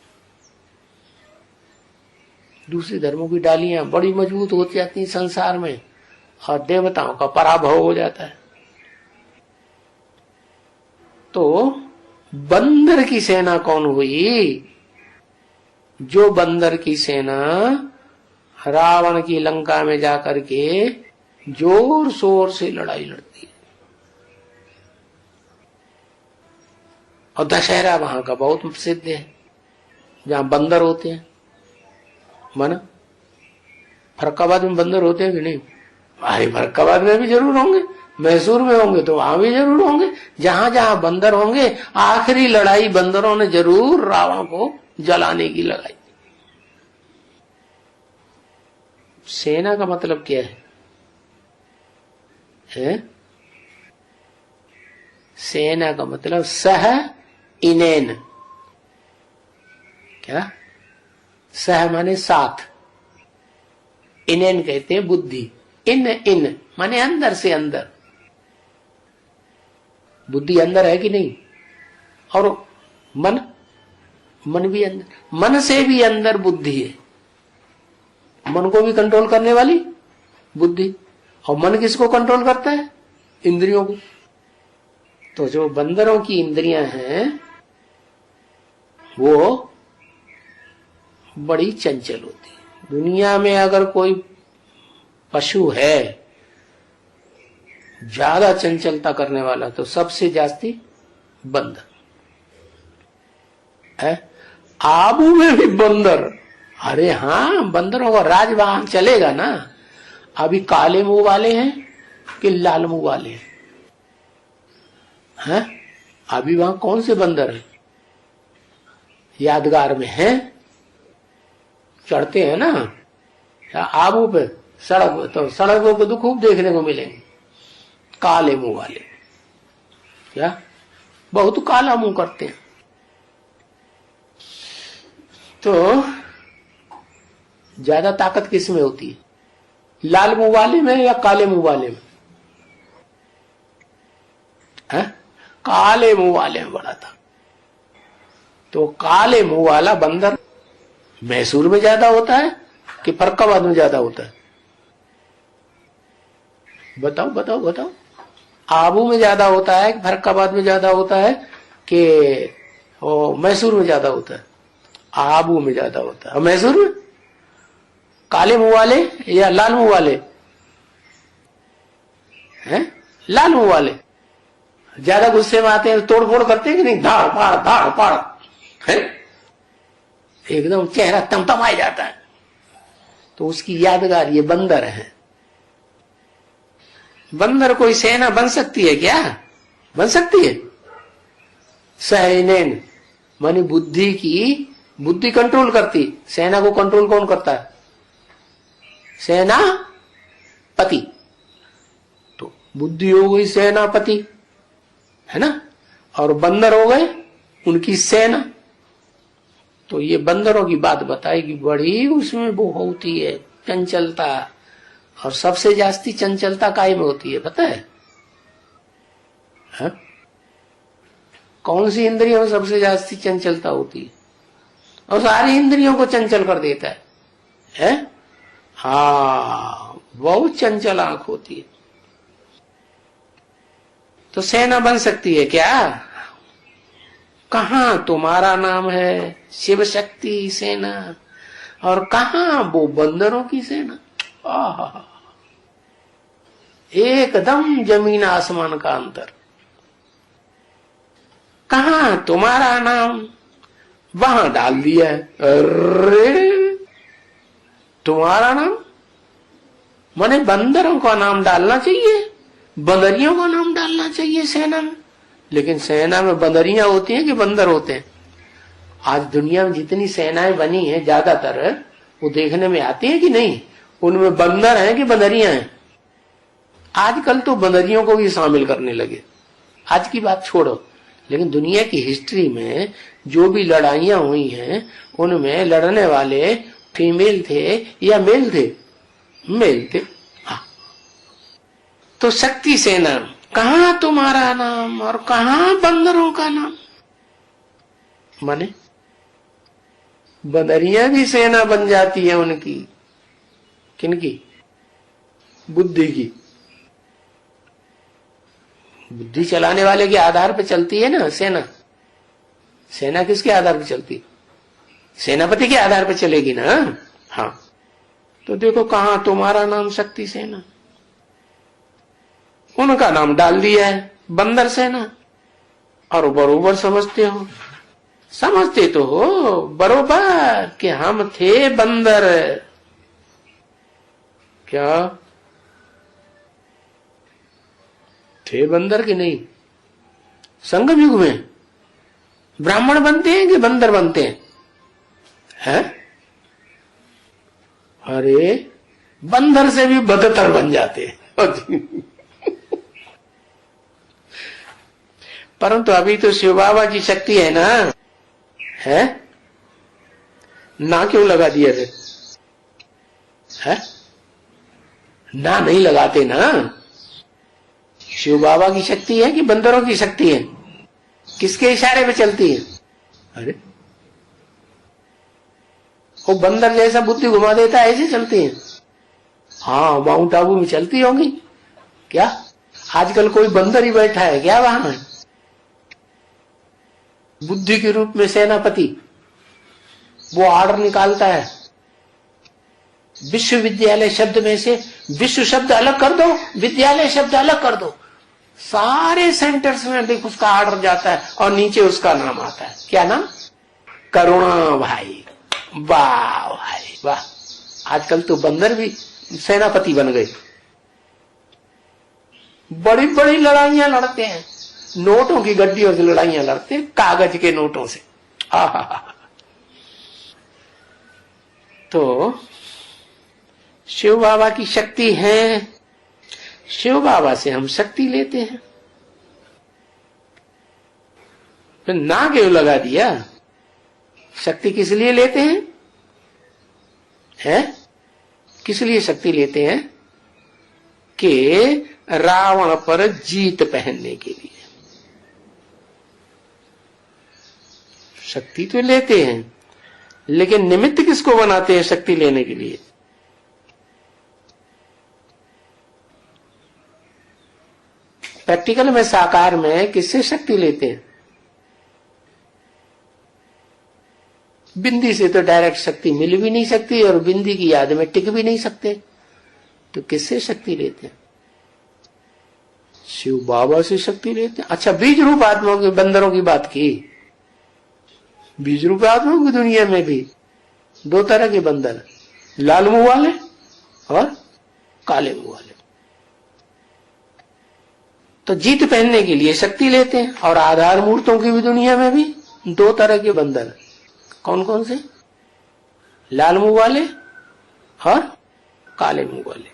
दूसरे धर्मों की डालियां बड़ी मजबूत हो जाती हैं संसार में, और देवताओं का पराभव हो जाता है। तो बंदर की सेना कौन हुई? जो बंदर की सेना रावण की लंका में जाकर के जोर शोर से लड़ाई लड़ती है। और दशहरा वहां का बहुत प्रसिद्ध है, जहां बंदर होते हैं। माना फरक्काबाद में बंदर होते हैं कि नहीं? अरे फरक्काबाद में भी जरूर होंगे, मैसूर में होंगे तो वहां भी जरूर होंगे। जहां जहां बंदर होंगे, आखिरी लड़ाई बंदरों ने जरूर रावण को जलाने की लगाई। सेना का मतलब क्या है? सेना का मतलब सह इनेन। क्या? सह माने साथ, इनेन कहते हैं बुद्धि। इन माने अंदर से अंदर। बुद्धि अंदर है कि नहीं? और मन भी अंदर, मन से भी अंदर बुद्धि है। मन को भी कंट्रोल करने वाली बुद्धि। और मन किसको कंट्रोल करता है? इंद्रियों को। तो जो बंदरों की इंद्रियां हैं वो बड़ी चंचल होती है। दुनिया में अगर कोई पशु है ज्यादा चंचलता करने वाला तो सबसे जास्ती बंदर है। आबू में भी बंदर। अरे हाँ, बंदरों का राज वहां चलेगा ना। अभी काले मुंह वाले हैं कि लाल मुंह वाले हैं? अभी वहां कौन से बंदर हैं? यादगार में हैं, चढ़ते हैं ना आबू पे, सड़क तो सड़कों पे तो खूब देखने को मिलेंगे काले मुंह वाले। क्या? बहुत काला मुंह करते हैं। तो ज्यादा ताकत किस में होती है? लाल मुंह वाले में या काले मुंह वाले में? है? काले मुंह वाले में बड़ा था। तो काले मुंह वाला बंदर मैसूर में ज्यादा होता है कि फर्रुखाबाद में ज्यादा होता है? बताओ बताओ बताओ। आबू में ज्यादा होता है कि फर्रुखाबाद में ज्यादा होता है कि मैसूर में ज्यादा होता है? आबू में ज्यादा होता है। और मैसूर में काले मुंह वाले या लाल मुंह वाले हैं? लाल मुंह वाले ज्यादा गुस्से में आते हैं, तोड़फोड़ करते हैं कि नहीं? धाड़ पाड़ है, एकदम चेहरा तमतमाया जाता है। तो उसकी यादगार ये बंदर है। बंदर कोई सेना बन सकती है क्या? बन सकती है? सहनेन मानी बुद्धि की, बुद्धि कंट्रोल करती। सेना को कंट्रोल कौन करता है? सेनापति। तो बुद्धि हो गई सेनापति, है ना? और बंदर हो गए उनकी सेना। तो ये बंदरों की बात बताएगी, बड़ी उसमें वो होती है चंचलता। और सबसे जास्ती चंचलता काय में होती है पता है? हा? कौन सी इंद्रियों में सबसे जास्ती चंचलता होती है? और सारी इंद्रियों को चंचल कर देता है? हाँ, बहुत चंचल आंख होती है। तो सेना बन सकती है क्या? कहां तुम्हारा नाम है शिव शक्ति सेना, और कहां वो बंदरों की सेना। एकदम जमीन आसमान का अंतर। कहां तुम्हारा नाम, वहां डाल दिया है। अरे तुम्हारा नाम माने बंदरों का नाम डालना चाहिए, बंदरियों का नाम डालना चाहिए सेना में। लेकिन सेना में बंदरियां होती हैं कि बंदर होते हैं? आज दुनिया में जितनी सेनाएं बनी हैं ज्यादातर वो देखने में आती हैं कि नहीं? उनमें बंदर हैं कि बंदरियां हैं? आजकल तो बंदरियों को भी शामिल करने लगे। आज की बात छोड़ो, लेकिन दुनिया की हिस्ट्री में जो भी लड़ाइयां हुई हैं उनमें लड़ने वाले फीमेल थे या मेल थे? मेल थे। हाँ। तो शक्ति सेना, कहां तुम्हारा नाम और कहां बंदरों का नाम। माने बंदरियां भी सेना बन जाती है उनकी। किनकी? बुद्धि की। बुद्धि चलाने वाले के आधार पे चलती है ना सेना। सेना किसके आधार पे चलती? सेनापति के आधार पे चलेगी ना। हाँ, तो देखो कहां तुम्हारा नाम शक्ति सेना, उनका नाम डाल दिया है बंदर सेना। और बरोबर समझते हो, समझते तो हो बरोबर कि हम थे बंदर। क्या थे बंदर कि नहीं? संगम युग में ब्राह्मण बनते हैं कि बंदर बनते हैं? है? अरे बंदर से भी बदतर बन जाते हैं। परंतु अभी तो शिव बाबा की शक्ति है ना, है ना, क्यों लगा दिया थे? है ना, नहीं लगाते ना। शिव बाबा की शक्ति है कि बंदरों की शक्ति है? किसके इशारे पे चलती है? अरे वो बंदर जैसा बुद्धि घुमा देता है, ऐसे चलती है। हाँ, माउंट आबू में चलती होंगी क्या? आजकल कोई बंदर ही बैठा है क्या वहां? बुद्धि के रूप में सेनापति वो आर्डर निकालता है, विश्वविद्यालय शब्द में से विश्व शब्द अलग कर दो, विद्यालय शब्द अलग कर दो। सारे सेंटर्स में देख उसका आर्डर जाता है और नीचे उसका नाम आता है। क्या नाम? करुणा भाई। वाह भाई वाह, आजकल तो बंदर भी सेनापति बन गए। बड़ी बड़ी लड़ाइयां लड़ते हैं, नोटों की गड्डियों से लड़ाइयां लड़ते हैं, कागज के नोटों से। तो शिव बाबा की शक्ति है, शिव बाबा से हम शक्ति लेते हैं। फिर ना क्यों लगा दिया? शक्ति किस लिए लेते हैं? किस लिए शक्ति लेते हैं? कि रावण पर जीत पहनने के लिए शक्ति तो लेते हैं, लेकिन निमित्त किसको बनाते हैं शक्ति लेने के लिए? प्रैक्टिकल में, साकार में किससे शक्ति लेते हैं? बिंदी से तो डायरेक्ट शक्ति मिल भी नहीं सकती और बिंदी की याद में टिक भी नहीं सकते, तो किससे शक्ति लेते हैं? शिव बाबा से शक्ति लेते हैं। अच्छा, बीज रूप आत्माओं के, बंदरों की बात की। बीज रूप आत्माओं की दुनिया में भी दो तरह के बंदर, लाल मुंह वाले और काले मुंह वाले। तो जीत पहनने के लिए शक्ति लेते हैं। और आधार मूर्तों की भी दुनिया में भी दो तरह के बंदर। कौन कौन से? लाल मुंह वाले और काले मुंह वाले।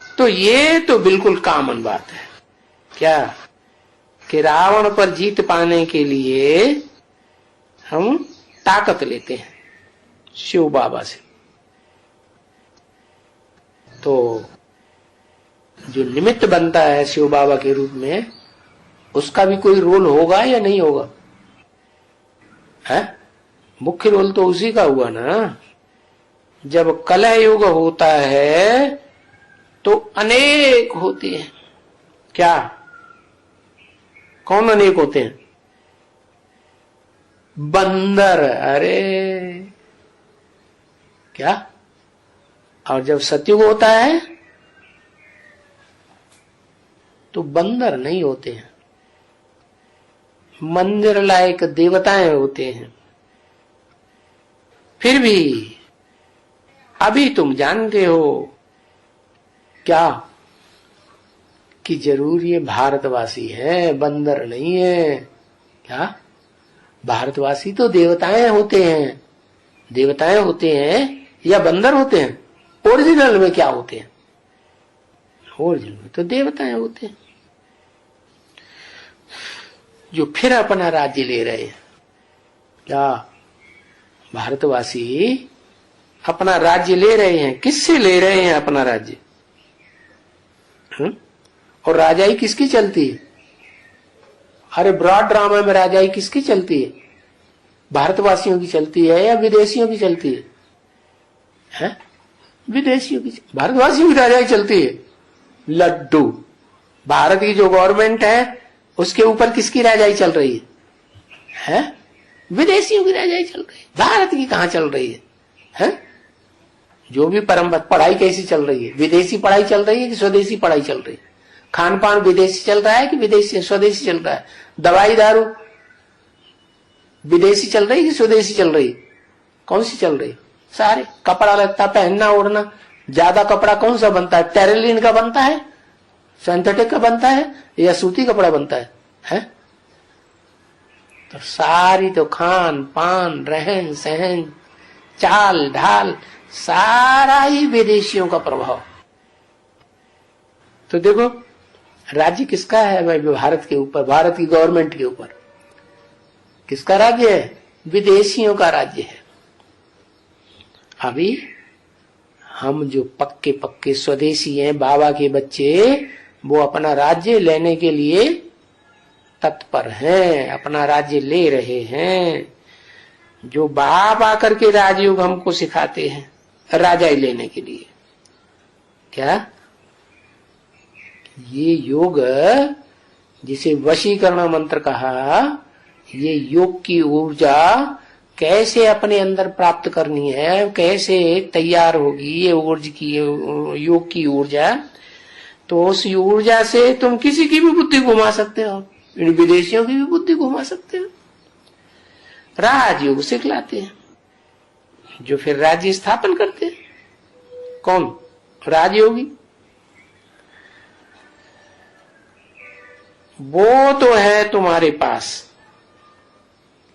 तो ये तो बिल्कुल कॉमन बात है क्या, कि रावण पर जीत पाने के लिए हम ताकत लेते हैं शिव बाबा से। तो जो निमित्त बनता है शिव बाबा के रूप में, उसका भी कोई रोल होगा या नहीं होगा? है मुख्य रोल तो उसी का हुआ ना। जब कलह युग होता है तो अनेक होते हैं। क्या? कौन अनेक होते हैं? बंदर। अरे क्या? और जब सतयुग होता है तो बंदर नहीं होते हैं, मंदिर लायक देवताएं होते हैं। फिर भी अभी तुम जानते हो क्या कि जरूर ये भारतवासी है, बंदर नहीं है। क्या? भारतवासी तो देवताएं होते हैं। देवताएं होते हैं या बंदर होते हैं? ओरिजिनल में क्या होते हैं? ओरिजिनल में तो देवताएं होते हैं, जो फिर अपना राज्य ले रहे हैं। क्या? भारतवासी अपना राज्य ले रहे हैं। किससे ले रहे हैं अपना राज्य? और राजाई किसकी चलती है? अरे ब्रॉड ड्रामा में राजाई किसकी चलती है? भारतवासियों की चलती है या विदेशियों की चलती है? विदेशियों की। भारतवासियों की राजाई चलती है। लड्डू। भारत की जो गवर्नमेंट है उसके ऊपर किसकी राजाई चल रही है? विदेशियों की राजाई चल रही है। भारत की कहां चल रही है? जो भी परंपरा, पढ़ाई कैसी चल रही है? विदेशी पढ़ाई चल रही है कि स्वदेशी पढ़ाई चल रही है? खान पान विदेशी चल रहा है कि विदेशी स्वदेशी चल रहा है? दवाई दारू विदेशी चल रही है कि स्वदेशी चल रही है? कौन सी चल रही? सारे। कपड़ा लगता, पहनना ओढ़ना, ज्यादा कपड़ा कौन सा बनता है? टेरिलिन का बनता है, सिंथेटिक का बनता है या सूती कपड़ा बनता है? तो सारी तो खान पान, रहन सहन, चाल ढाल, सारा ही विदेशियों का प्रभाव। तो देखो राज्य किसका है भाई? भारत के ऊपर, भारत की गवर्नमेंट के ऊपर किसका राज्य है? विदेशियों का राज्य है। अभी हम जो पक्के पक्के स्वदेशी हैं, बाबा के बच्चे, वो अपना राज्य लेने के लिए तत्पर हैं, अपना राज्य ले रहे हैं। जो बाबा करके राजयोग हमको सिखाते हैं राजा ही लेने के लिए, क्या ये योग जिसे वशीकरण मंत्र कहा, ये योग की ऊर्जा कैसे अपने अंदर प्राप्त करनी है, कैसे तैयार होगी ये ऊर्जा की, योग की ऊर्जा। तो उस ऊर्जा से तुम किसी की भी बुद्धि घुमा सकते हो, इन विदेशियों की भी बुद्धि घुमा सकते हो। राजयोग सिखलाते हैं, जो फिर राज्य स्थापन करते हैं। कौन? राजयोगी। वो तो है तुम्हारे पास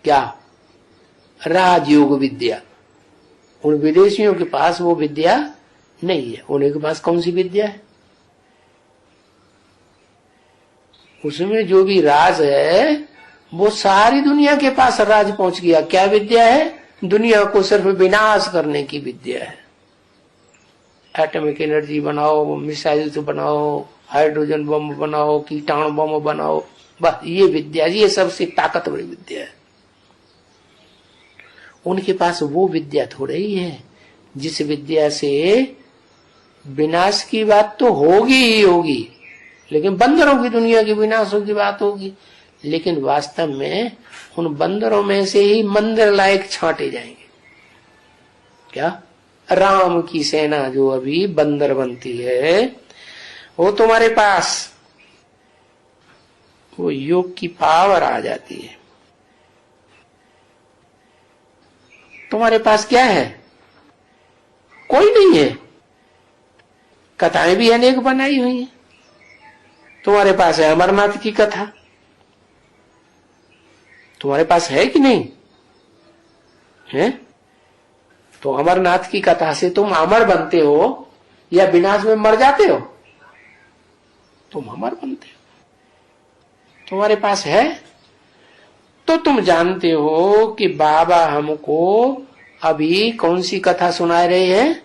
क्या? राजयोग विद्या। उन विदेशियों के पास वो विद्या नहीं है। उन्हीं के पास कौन सी विद्या है? उसमें जो भी राज है वो सारी दुनिया के पास राज पहुंच गया। क्या विद्या है? दुनिया को सिर्फ विनाश करने की विद्या है। एटॉमिक एनर्जी बनाओ, मिसाइल बनाओ, हाइड्रोजन बम बनाओ, कीटाणु बम बनाओ, बस ये विद्या, ये सबसे ताकतवर विद्या है। उनके पास वो विद्या थोड़ी ही है जिस विद्या से विनाश की बात तो होगी ही होगी, लेकिन बंदरों की दुनिया के विनाशों की बात होगी। लेकिन वास्तव में उन बंदरों में से ही मंदिर लायक छांटे जाएंगे। क्या? राम की सेना जो अभी बंदर बनती है, वो तुम्हारे पास वो योग की पावर आ जाती है। तुम्हारे पास क्या है? कोई नहीं है। कथाएं भी अनेक बनाई हुई हैं। तुम्हारे पास है अमरनाथ की कथा, तुम्हारे पास है कि नहीं है? तो अमरनाथ की कथा से तुम अमर बनते हो या विनाश में मर जाते हो? तुम अमर बनते हो। तुम्हारे पास है तो तुम जानते हो कि बाबा हमको अभी कौन सी कथा सुना रहे हैं?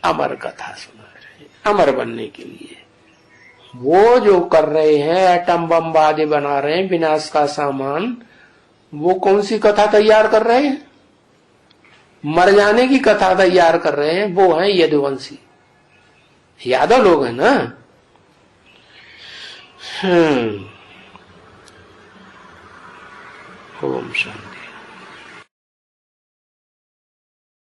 अमर कथा सुना रहे हैं, अमर बनने के लिए। वो जो कर रहे हैं, एटम बम आदि बना रहे हैं, विनाश का सामान, वो कौन सी कथा तैयार कर रहे हैं? मर जाने की कथा तैयार कर रहे हैं। वो है यदुवंशी, यादव लोग हैं ना। ओम शांति।